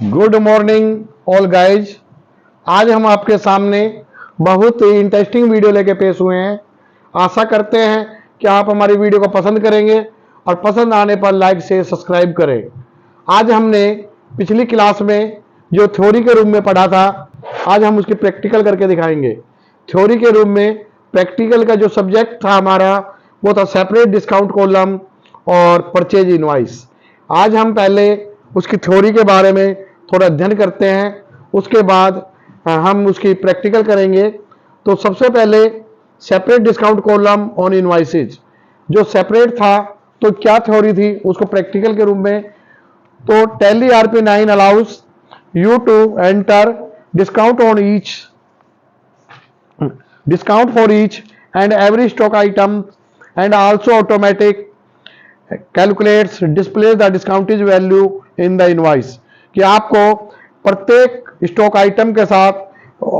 Good morning all guys. आज हम आपके सामने बहुत ही इंटरेस्टिंग वीडियो लेके पेश हुए हैं। आशा करते हैं कि आप हमारी वीडियो को पसंद करेंगे और पसंद आने पर लाइक से सब्सक्राइब करें। आज हमने पिछली क्लास में जो थ्योरी के रूप में पढ़ा था, आज हम उसकी प्रैक्टिकल करके दिखाएंगे। थ्योरी के रूप में प्रैक्टिकल का जो सब्जेक्ट था हमारा वो था सेपरेट डिस्काउंट कॉलम और परचेज इनवॉइस। आज हम पहले उसकी थ्योरी के बारे में थोड़ा अध्ययन करते हैं, उसके बाद हम उसकी प्रैक्टिकल करेंगे। तो सबसे पहले separate discount column on invoices जो सेपरेट था, तो क्या थ्योरी थी उसको प्रैक्टिकल के रूप में। तो Tally RP9 allows you to enter discount on each discount for each and every stock item and also automatic calculates displays the discounted value in the invoice। कि आपको प्रत्येक स्टॉक आइटम के साथ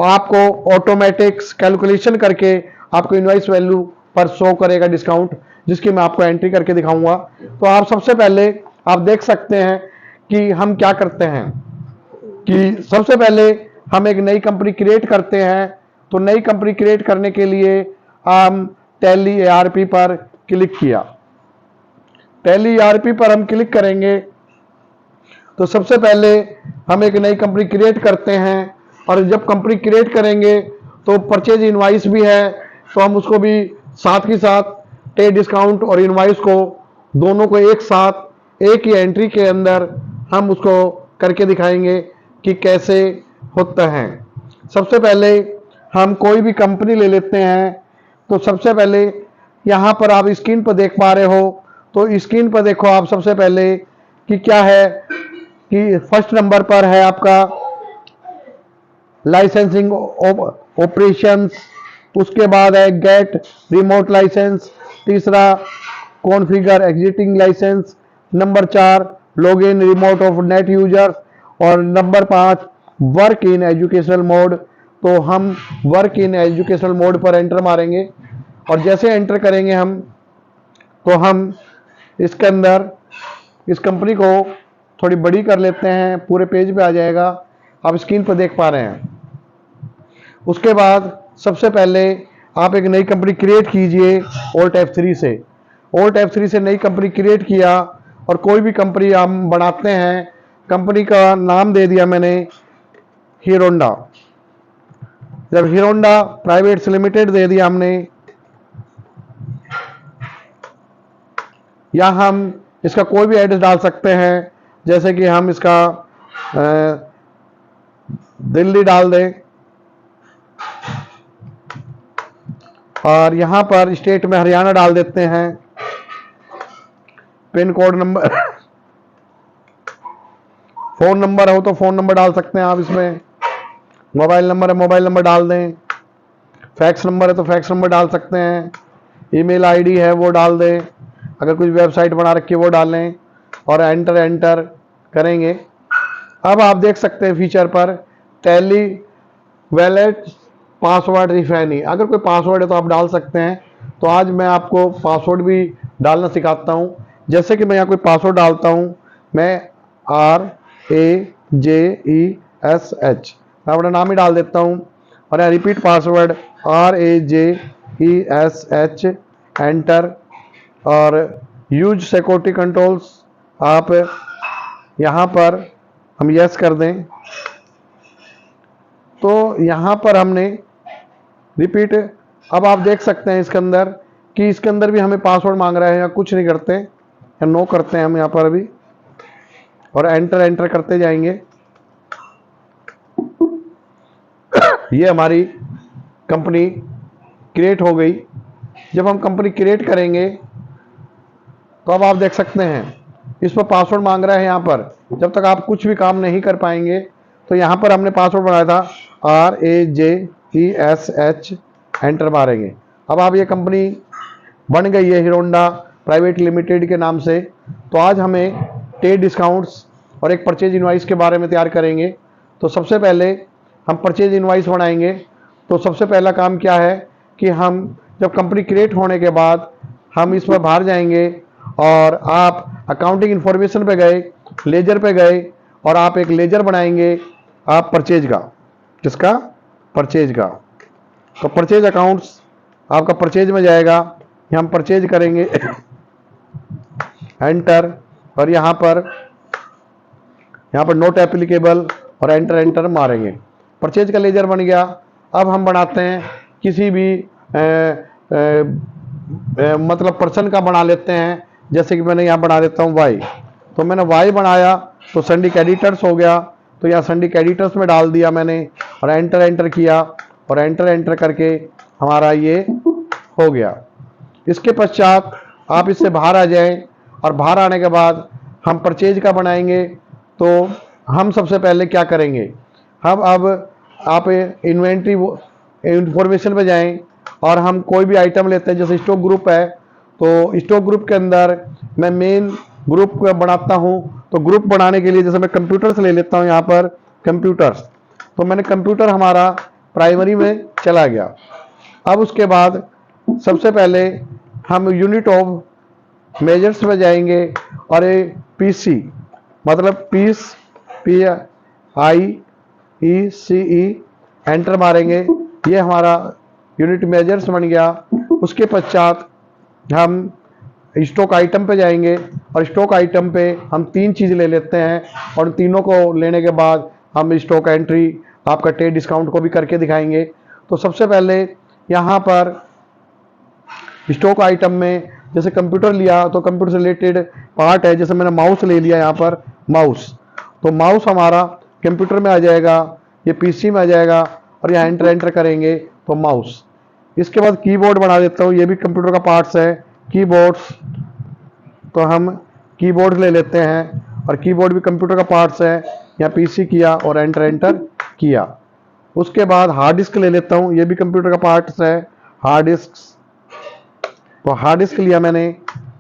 आपको ऑटोमेटिक कैलकुलेशन करके आपको invoice value पर show करेगा डिस्काउंट, जिसकी मैं आपको एंट्री करके दिखाऊंगा। तो आप सबसे पहले आप देख सकते हैं कि हम क्या करते हैं कि सबसे पहले हम एक नई कंपनी क्रिएट करते हैं। तो नई कंपनी क्रिएट करने के लिए हम टैली ARP पर क्लिक किया। टैली ARP पर हम क्लिक करेंगे तो सबसे पहले हम एक नई कंपनी क्रिएट करते हैं, और जब कंपनी क्रिएट करेंगे तो परचेज इनवॉइस भी है, तो हम उसको भी साथ ही साथ टे डिस्काउंट और इनवॉइस को दोनों को एक साथ एक ही एंट्री के अंदर हम उसको करके दिखाएंगे कि कैसे होता है। सबसे पहले हम कोई भी कंपनी ले लेते हैं। तो सबसे पहले यहाँ पर आप स्क्रीन पर देख पा रहे हो, तो स्क्रीन पर देखो आप सबसे पहले कि क्या है कि फर्स्ट नंबर पर है आपका लाइसेंसिंग ऑपरेशंस, उसके बाद है गेट रिमोट लाइसेंस, तीसरा configure existing license, number 4 log in remote of net users, और number 5 work in educational mode. तो हम वर्क इन एजुकेशनल मोड पर एंटर मारेंगे, और जैसे एंटर करेंगे हम तो हम इसके अंदर इस कंपनी को थोड़ी बड़ी कर लेते हैं, पूरे पेज पे आ जाएगा, आप स्क्रीन पर देख पा रहे हैं। उसके बाद सबसे पहले आप एक नई कंपनी क्रिएट कीजिए Alt F3 से। Alt F3 से नई कंपनी क्रिएट किया, और कोई भी कंपनी हम बनाते हैं। कंपनी का नाम दे दिया मैंने हीरोंडा। जब हीरोंडा प्राइवेट लिमिटेड दे दिया हमने, या हम इसका कोई भी एड्रेस डाल सकते हैं, जैसे कि हम इसका दिल्ली डाल दें, और यहां पर स्टेट में हरियाणा डाल देते हैं। Pin code number phone number हो तो फोन नंबर डाल सकते हैं आप इसमें, मोबाइल नंबर है मोबाइल नंबर डाल दें, फैक्स नंबर है तो फैक्स नंबर डाल सकते हैं, ईमेल आईडी है वो डाल दें, अगर कुछ वेबसाइट बना रखी है वो डालें, और एंटर करेंगे। अब आप देख सकते हैं फीचर पर टैली वैलेट पासवर्ड रिफाइनिंग, अगर कोई पासवर्ड है तो आप डाल सकते हैं। तो आज मैं आपको पासवर्ड भी डालना सिखाता हूं। जैसे कि मैं यहाँ कोई पासवर्ड डालता हूं, मैं RAJESH मैं अपना नाम ही डाल देता हूं, और यहाँ रिपीट पासवर्ड RAJESH एंटर, और यूज सिक्योरिटी कंट्रोल्स आप यहाँ पर हम यस कर दें। तो यहाँ पर हमने रिपीट, अब आप देख सकते हैं इसके अंदर कि इसके अंदर भी हमें पासवर्ड मांग रहा है, या कुछ नहीं करते या नो करते हैं हम यहाँ पर अभी, और एंटर करते जाएंगे। ये हमारी कंपनी क्रिएट हो गई। जब हम कंपनी क्रिएट करेंगे तो अब आप देख सकते हैं इस पर पासवर्ड मांग रहा है। यहाँ पर जब तक आप कुछ भी काम नहीं कर पाएंगे, तो यहाँ पर हमने पासवर्ड बनाया था RAJESH एंटर मारेंगे। अब आप ये कंपनी बन गई है हीरोंडा प्राइवेट लिमिटेड के नाम से। तो आज हमें टे डिस्काउंट्स और एक परचेज इनवॉइस के बारे में तैयार करेंगे। तो सबसे पहले हम परचेज इनवॉइस बनाएंगे। तो सबसे पहला काम क्या है कि हम जब कंपनी क्रिएट होने के बाद हम इस पर बाहर जाएंगे, और आप अकाउंटिंग इंफॉर्मेशन पे गए, लेजर पे गए, और आप एक लेजर बनाएंगे आप परचेज का, किसका, परचेज का। तो परचेज अकाउंट्स आपका परचेज में जाएगा, हम परचेज करेंगे एंटर, और यहाँ पर नोट एप्लीकेबल और एंटर एंटर मारेंगे। परचेज का लेजर बन गया। अब हम बनाते हैं किसी भी मतलब पर्सन का बना लेते हैं, जैसे कि मैंने यहाँ बना देता हूँ वाई। तो मैंने वाई बनाया तो संडी एडिटर्स हो गया, तो यहाँ संडी एडिटर्स में डाल दिया मैंने और एंटर एंटर किया, और एंटर एंटर करके हमारा ये हो गया। इसके पश्चात आप इससे बाहर आ जाएं, और बाहर आने के बाद हम परचेज का बनाएंगे। तो हम सबसे पहले क्या करेंगे, हम अब आप इन्वेंट्री इंफॉर्मेशन पे जाएं और हम कोई भी आइटम लेते हैं, जैसे स्टॉक ग्रुप है, तो स्टॉक ग्रुप के अंदर मैं मेन ग्रुप बनाता हूं। तो ग्रुप बनाने के लिए जैसे मैं कंप्यूटर्स ले लेता हूं, यहाँ पर कंप्यूटर्स, तो मैंने कंप्यूटर हमारा प्राइमरी में चला गया। अब उसके बाद सबसे पहले हम यूनिट ऑफ मेजर्स में जाएंगे और ये पीसी मतलब पीस PIECE एंटर मारेंगे, ये हमारा यूनिट मेजर्स बन गया। उसके पश्चात हम स्टॉक आइटम पे जाएंगे और स्टॉक आइटम पे हम 3 चीज़ ले लेते हैं, और तीनों को लेने के बाद हम स्टॉक एंट्री आपका ट्रेड डिस्काउंट को भी करके दिखाएंगे। तो सबसे पहले यहाँ पर स्टॉक आइटम में जैसे कंप्यूटर लिया तो कंप्यूटर से रिलेटेड पार्ट है, जैसे मैंने माउस ले लिया यहाँ पर माउस, तो माउस हमारा कंप्यूटर में आ जाएगा, ये पीसी में आ जाएगा, और यहाँ एंटर एंटर करेंगे तो माउस। इसके बाद कीबोर्ड बना देता हूँ, ये भी कंप्यूटर का पार्ट्स है, कीबोर्ड्स, तो हम कीबोर्ड ले लेते हैं और कीबोर्ड भी कंप्यूटर का पार्ट्स है, यहाँ पीसी किया और एंटर एंटर किया। उसके बाद हार्ड डिस्क ले लेता हूँ, ये भी कंप्यूटर का पार्ट्स है, हार्ड डिस्क, तो हार्ड डिस्क लिया मैंने,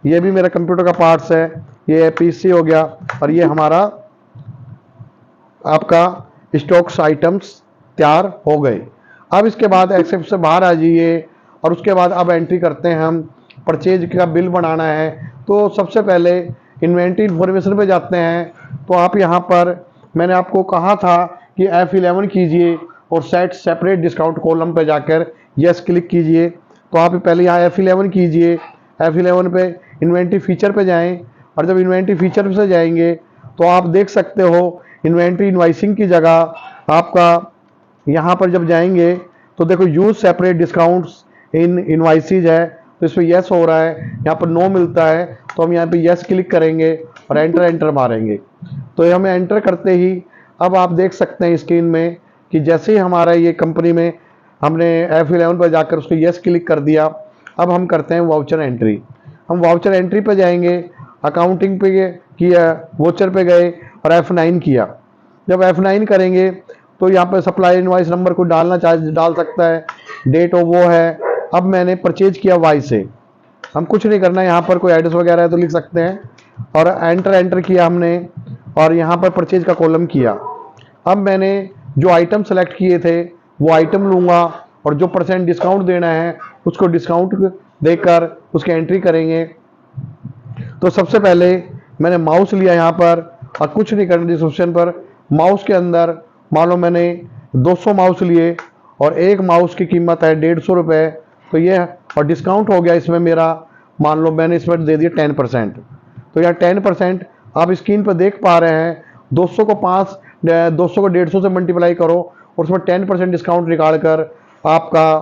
ये भी मेरा कंप्यूटर का पार्ट्स है, ये पीसी हो गया, और ये हमारा आपका स्टॉक्स आइटम्स तैयार हो गए। अब इसके बाद एक्सेल से बाहर आ जाइए, और उसके बाद अब एंट्री करते हैं हम, परचेज का बिल बनाना है। तो सबसे पहले इन्वेंट्री इन्फॉर्मेशन पे जाते हैं। तो आप यहाँ पर मैंने आपको कहा था कि F11 कीजिए और सेट सेपरेट डिस्काउंट कॉलम पे जाकर यस क्लिक कीजिए। तो आप पहले यहाँ F11 कीजिए, F11 पे इन्वेंट्री फीचर पे जाएं, और जब इन्वेंट्री फीचर से जाएंगे तो आप देख सकते हो इन्वेंट्री इनवाइसिंग की जगह आपका यहाँ पर जब जाएंगे तो देखो यूज सेपरेट डिस्काउंट्स इन इनवाइसेज है, तो इस पर यस हो रहा है, यहाँ पर नो मिलता है, तो हम यहाँ पे यस क्लिक करेंगे और एंटर एंटर मारेंगे। तो ये हमें एंटर करते ही अब आप देख सकते हैं स्क्रीन में कि जैसे ही हमारा ये कंपनी में हमने F11 पर जाकर उसको यस क्लिक कर दिया। अब हम करते हैं वाउचर एंट्री। हम वाउचर एंट्री पे जाएंगे, अकाउंटिंग पे किया, वाउचर पे गए और F9 किया। जब F9 करेंगे तो यहाँ पे सप्लाई इनवॉइस नंबर को डालना डाल सकता है, डेट वो है। अब मैंने परचेज किया वाई से, हम कुछ नहीं करना है, यहाँ पर कोई एड्रेस वगैरह है तो लिख सकते हैं, और एंटर एंटर किया हमने, और यहाँ पर परचेज का कॉलम किया। अब मैंने जो आइटम सेलेक्ट किए थे वो आइटम लूँगा, और जो % डिस्काउंट देना है उसको डिस्काउंट देकर उसकी एंट्री करेंगे। तो सबसे पहले मैंने माउस लिया यहाँ पर, और कुछ नहीं करना डिस्क्रिप्शन पर, माउस के अंदर मान लो मैंने 200 माउस लिए और एक माउस की कीमत है 150 रुपये, तो ये और डिस्काउंट हो गया इसमें मेरा, मान लो मैंने इसमें दे दिया 10%। तो यहाँ 10% आप स्क्रीन पर देख पा रहे हैं, 200 को 150 से मल्टीप्लाई करो और उसमें 10% डिस्काउंट निकाल कर आपका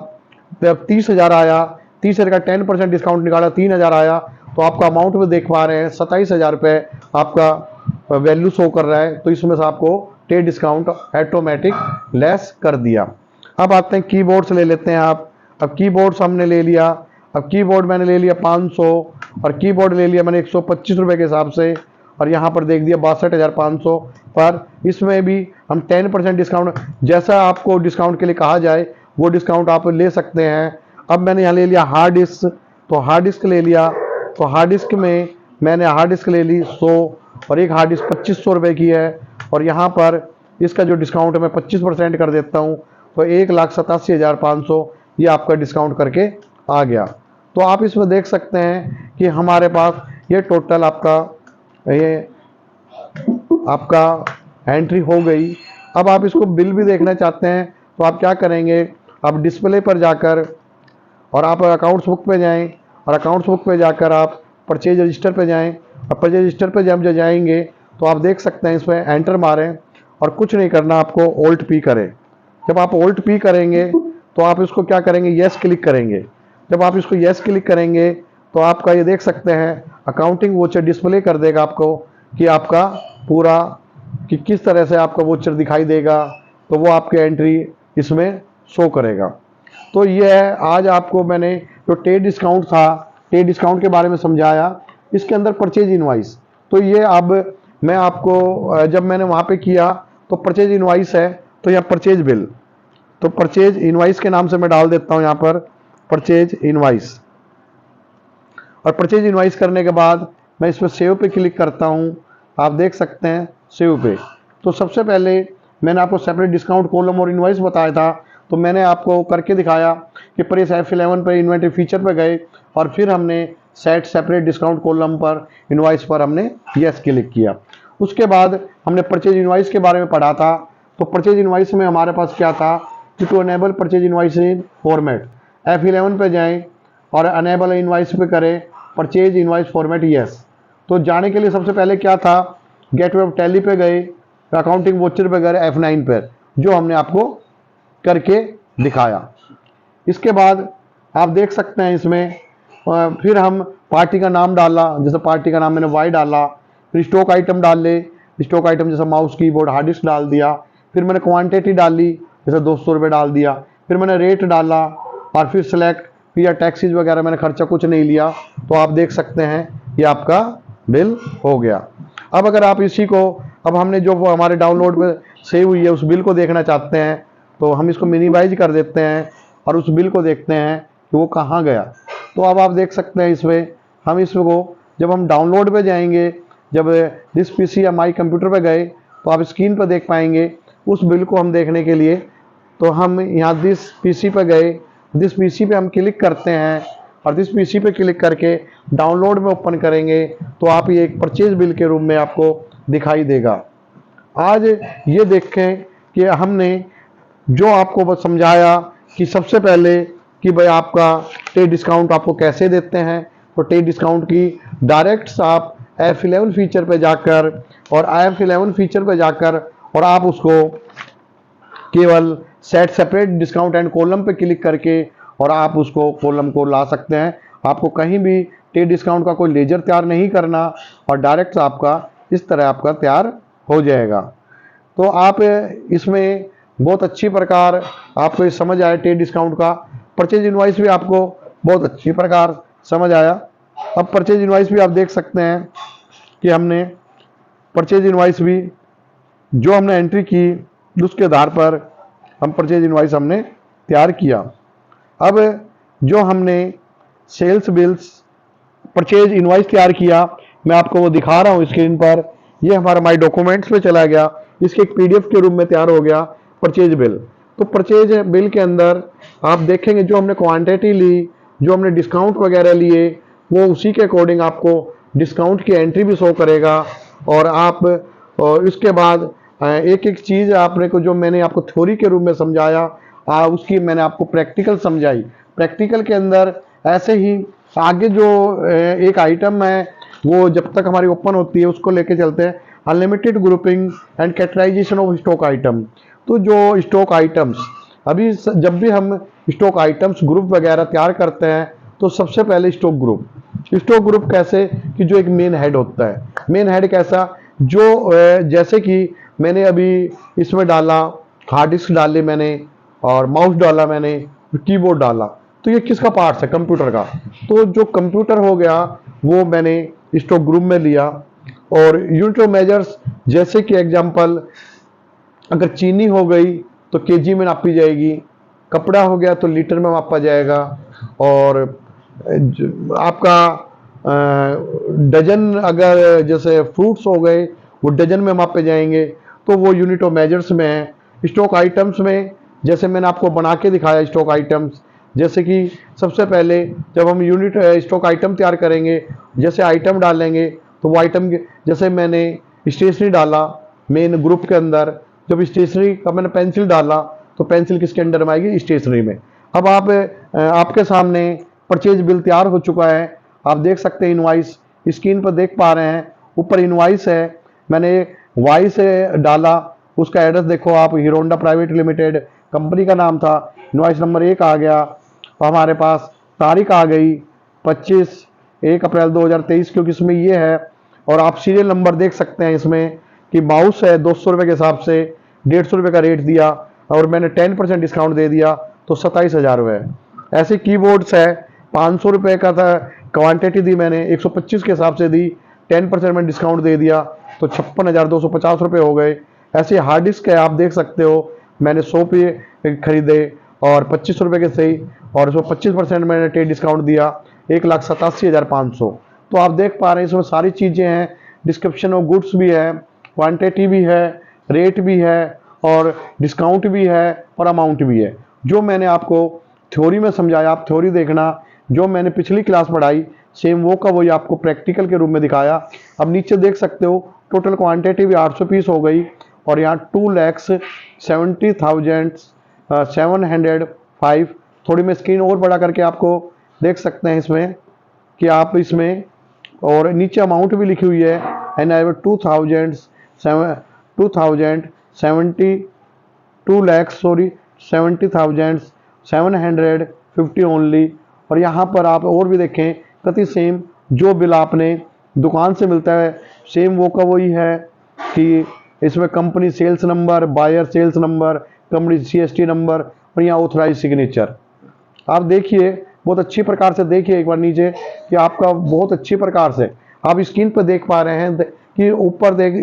30,000 आया, 30,000 का 10% डिस्काउंट निकाला 3,000 आया, तो आपका अमाउंट में देख पा रहे हैं 27,000 रुपये आपका वैल्यू शो कर रहा है। तो इसमें से आपको ट्रेड डिस्काउंट ऑटोमेटिक लेस कर दिया। अब आते हैं कीबोर्ड्स ले लेते हैं आप। अब कीबोर्ड्स हमने ले लिया, अब कीबोर्ड मैंने ले लिया 500, और कीबोर्ड ले लिया मैंने 125 रुपये के हिसाब से, और यहाँ पर देख दिया 62,500 पर। इसमें भी हम 10% डिस्काउंट, जैसा आपको डिस्काउंट के लिए कहा जाए वो डिस्काउंट आप ले सकते हैं। अब मैंने यहाँ ले लिया हार्ड डिस्क, तो हार्ड डिस्क ले लिया, तो हार्ड डिस्क में मैंने हार्ड डिस्क ले ली 100, और एक हार्ड डिस्क 2500 रुपये की है, और यहाँ पर इसका जो डिस्काउंट है मैं 25% कर देता हूँ, तो 1,87,500 ये आपका डिस्काउंट करके आ गया। तो आप इसमें देख सकते हैं कि हमारे पास ये टोटल आपका एंट्री हो गई। अब आप इसको बिल भी देखना चाहते हैं तो आप क्या करेंगे, आप डिस्प्ले पर जाकर और आप अकाउंट्स बुक पे जाएं और अकाउंट्स बुक पे जाकर आप परचेज रजिस्टर पे जाएं और परचेज रजिस्टर पे जब जाएंगे तो आप देख सकते हैं इसमें एंटर मारें और कुछ नहीं करना, आपको ओल्ट पी करें। जब आप ओल्ट पी करेंगे तो आप इसको क्या करेंगे, यस क्लिक करेंगे। जब आप इसको यस क्लिक करेंगे तो आपका ये देख सकते हैं अकाउंटिंग वोचर डिस्प्ले कर देगा आपको कि आपका पूरा कि किस तरह से आपका वोचर दिखाई देगा, तो वो आपके एंट्री इसमें शो करेगा। तो ये है आज आपको मैंने जो ट्रेड डिस्काउंट था, ट्रेड डिस्काउंट के बारे में समझाया। इसके अंदर परचेज इनवाइस, तो ये अब मैं आपको जब मैंने वहाँ पे किया तो परचेज इनवाइस है, तो यहाँ परचेज बिल, तो परचेज इनवाइस के नाम से मैं डाल देता हूँ यहाँ पर परचेज इनवाइस। और परचेज इनवाइस करने के बाद मैं इस पर सेव पे क्लिक करता हूँ, आप देख सकते हैं सेव पे। तो सबसे पहले मैंने आपको सेपरेट डिस्काउंट कॉलम और इनवाइस बताया था, तो मैंने आपको करके दिखाया कि प्रेस F11 पर इन्वेंटरी फीचर पर गए और फिर हमने सेट सेपरेट डिस्काउंट कॉलम पर इनवाइस पर हमने यस क्लिक किया। उसके बाद हमने परचेज इनवाइस के बारे में पढ़ा था। तो परचेज इनवाइस में हमारे पास क्या था कि to enable purchase invoice in format F11 पे जाएं और अनेबल इनवाइस पे करें परचेज इनवाइस फॉर्मेट यस। तो जाने के लिए सबसे पहले क्या था, गेटवे ऑफ टैली पे गए, अकाउंटिंग वोचर पे गए F9 पर, जो हमने आपको करके दिखाया। इसके बाद आप देख सकते हैं इसमें फिर हम पार्टी का नाम डाला, जैसे पार्टी का नाम मैंने वाई डाला, फिर स्टॉक आइटम डाल ले, स्टॉक आइटम जैसे माउस कीबोर्ड हार्ड डिस्क डाल दिया, फिर मैंने क्वांटिटी डाली जैसे 200 रुपये डाल दिया, फिर मैंने रेट डाला और फिर सिलेक्ट, फिर या टैक्सीज वगैरह मैंने खर्चा कुछ नहीं लिया। तो आप देख सकते हैं ये आपका बिल हो गया। अब अगर आप इसी को, अब हमने जो वो हमारे डाउनलोड में सेव हुई है उस बिल को देखना चाहते हैं तो हम इसको मिनिमाइज कर देते हैं और उस बिल को देखते हैं कि वो कहाँ गया। तो अब आप देख सकते हैं इसमें हम इसको जब हम डाउनलोड पे जाएंगे, जब दिस पीसी या माई कंप्यूटर पे गए तो आप स्क्रीन पर देख पाएंगे उस बिल को हम देखने के लिए। तो हम यहाँ दिस पीसी पे गए, दिस पीसी पे हम क्लिक करते हैं और दिस पीसी पे क्लिक करके डाउनलोड में ओपन करेंगे तो आप ये एक परचेज बिल के रूप में आपको दिखाई देगा। आज ये देखें कि हमने जो आपको बस समझाया कि सबसे पहले कि भाई आपका ट्रेड डिस्काउंट आपको कैसे देते हैं। तो ट्रेड डिस्काउंट की डायरेक्ट आप F11 फीचर पे जाकर और F11 फीचर पे जाकर और आप उसको केवल set separate discount and column पे क्लिक करके और आप उसको कॉलम को ला सकते हैं। आपको कहीं भी ट्रेड डिस्काउंट का कोई लेजर तैयार नहीं करना और डायरेक्ट आपका इस तरह आपका तैयार हो जाएगा। तो आप इसमें बहुत अच्छी प्रकार आपको ये समझ आया ट्रेड डिस्काउंट का। परचेज इनवाइस भी आपको बहुत अच्छी प्रकार समझ आया। अब परचेज इनवाइस भी आप देख सकते हैं कि हमने परचेज इनवाइस भी जो हमने एंट्री की उसके आधार पर हम परचेज इनवाइस हमने तैयार किया। अब जो हमने सेल्स बिल्स परचेज इनवाइस तैयार किया, मैं आपको वो दिखा रहा हूँ स्क्रीन पर। ये हमारा माई डॉक्यूमेंट्स में चला गया, इसके एक PDF के रूप में तैयार हो गया परचेज बिल। तो परचेज बिल के अंदर आप देखेंगे जो हमने क्वांटिटी ली, जो हमने डिस्काउंट वगैरह लिए, वो उसी के अकॉर्डिंग आपको डिस्काउंट की एंट्री भी शो करेगा। और आप इसके बाद एक एक चीज़ आपने को जो मैंने आपको थ्योरी के रूप में समझाया उसकी मैंने आपको प्रैक्टिकल समझाई। प्रैक्टिकल के अंदर ऐसे ही आगे जो एक आइटम है वो जब तक हमारी ओपन होती है उसको लेके चलते हैं, unlimited grouping and categorization of stock item. तो जो स्टॉक आइटम्स अभी जब भी हम स्टॉक आइटम्स ग्रुप वगैरह तैयार करते हैं तो सबसे पहले स्टॉक ग्रुप कैसे कि जो एक मेन हेड होता है। मेन हेड कैसा, जो जैसे कि मैंने अभी इसमें डाला हार्ड डिस्क डाली मैंने और माउस डाला मैंने, कीबोर्ड डाला, तो ये किसका पार्ट्स है, कंप्यूटर का। तो जो कंप्यूटर हो गया वो मैंने स्टॉक ग्रुप में लिया। और यूनिट ऑफ मेजर्स जैसे कि एग्जांपल अगर चीनी हो गई तो केजी में नापी जाएगी, कपड़ा हो गया तो लीटर में मापा जाएगा, और आपका डजन अगर जैसे फ्रूट्स हो गए वो डजन में मापे जाएंगे, तो वो यूनिट ऑफ मेजर्स में है। स्टॉक आइटम्स में जैसे मैंने आपको बना के दिखाया स्टॉक आइटम्स, जैसे कि सबसे पहले जब हम यूनिट स्टॉक आइटम तैयार करेंगे, जैसे आइटम डालेंगे तो वो आइटम जैसे मैंने स्टेशनरी डाला मेन ग्रुप के अंदर। जब स्टेशनरी का मैंने पेंसिल डाला तो पेंसिल किसके अंडर में आएगी, स्टेशनरी में। अब आप आपके सामने परचेज बिल तैयार हो चुका है। आप देख सकते हैं इनवाइस स्क्रीन पर देख पा रहे हैं, ऊपर इनवाइस है, मैंने वाई से डाला, उसका एड्रेस देखो आप, hero Honda private limited company का नाम था, इनवाइस नंबर 1 आ गया। हमारे पास तारीख आ गई 25 अप्रैल 2023, क्योंकि इसमें ये है। और आप सीरियल नंबर देख सकते हैं इसमें कि माउस है 200 रुपये के हिसाब से 150 रुपये का रेट दिया, और मैंने 10% डिस्काउंट दे दिया तो 27,000 रुपये। ऐसे कीबोर्ड्स है 500 रुपये का था, क्वांटिटी दी मैंने 125 के हिसाब से दी, 10% में डिस्काउंट दे दिया तो 56,250 रुपये हो गए। ऐसे हार्ड डिस्क है, आप देख सकते हो, मैंने 100 पे खरीदे और 25 रुपये के सही, और उसमें 25% मैंने टेड डिस्काउंट दिया, 1,87,500। तो आप देख पा रहे हैं इसमें सारी चीज़ें हैं, डिस्क्रिप्शन ऑफ गुड्स भी है, क्वांटिटी भी है, रेट भी है, और डिस्काउंट भी है, और अमाउंट भी है। जो मैंने आपको थ्योरी में समझाया, आप थ्योरी देखना, जो मैंने पिछली क्लास पढ़ाई सेम वो का वही आपको प्रैक्टिकल के रूप में दिखाया। अब नीचे देख सकते हो टोटल क्वांटिटी भी 800 पीस हो गई, और यहाँ 2,70,705। थोड़ी मैं स्क्रीन और बड़ा करके आपको देख सकते हैं इसमें कि आप इसमें, और नीचे अमाउंट भी लिखी हुई है, एंड आई 70,750 ओनली। और यहाँ पर आप और भी देखें कति सेम, जो बिल आपने दुकान से मिलता है सेम वो का वही है, कि इसमें company sales number, buyer sales number, company CST number, और यहाँ ऑथराइज सिग्नेचर। आप देखिए बहुत अच्छी प्रकार से, देखिए एक बार नीचे कि आपका बहुत अच्छी प्रकार से आप स्क्रीन पर देख पा रहे हैं कि ऊपर देख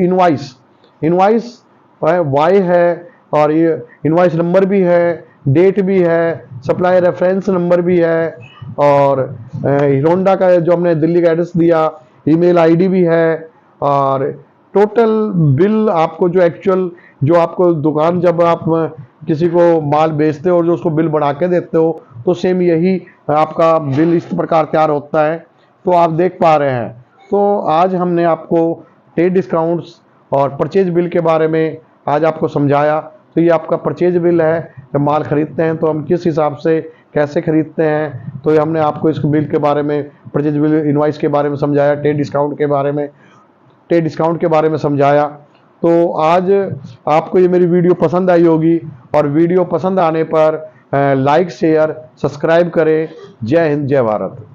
इनवाइस वाई है, और ये इनवाइस नंबर भी है, डेट भी है, सप्लाई रेफरेंस नंबर भी है, और हीरो होंडा का जो हमने दिल्ली का एड्रेस दिया, ईमेल आईडी भी है, और टोटल बिल आपको जो एक्चुअल, जो आपको दुकान जब आप किसी को माल बेचते हो और जो उसको बिल बना के देते हो, तो सेम यही आपका बिल इस प्रकार तैयार होता है। तो आप देख पा रहे हैं, तो आज हमने आपको ट्रेड डिस्काउंट्स और परचेज बिल के बारे में आज आपको समझाया। तो ये आपका परचेज बिल है, जब माल खरीदते हैं तो हम किस हिसाब से कैसे खरीदते हैं, तो ये हमने आपको इस बिल के बारे में, परचेज बिल इनवाइस के बारे में समझाया, ट्रेड डिस्काउंट के बारे में समझाया। तो आज आपको ये मेरी वीडियो पसंद आई होगी, और वीडियो पसंद आने पर लाइक शेयर सब्सक्राइब करें। जय हिंद, जय भारत।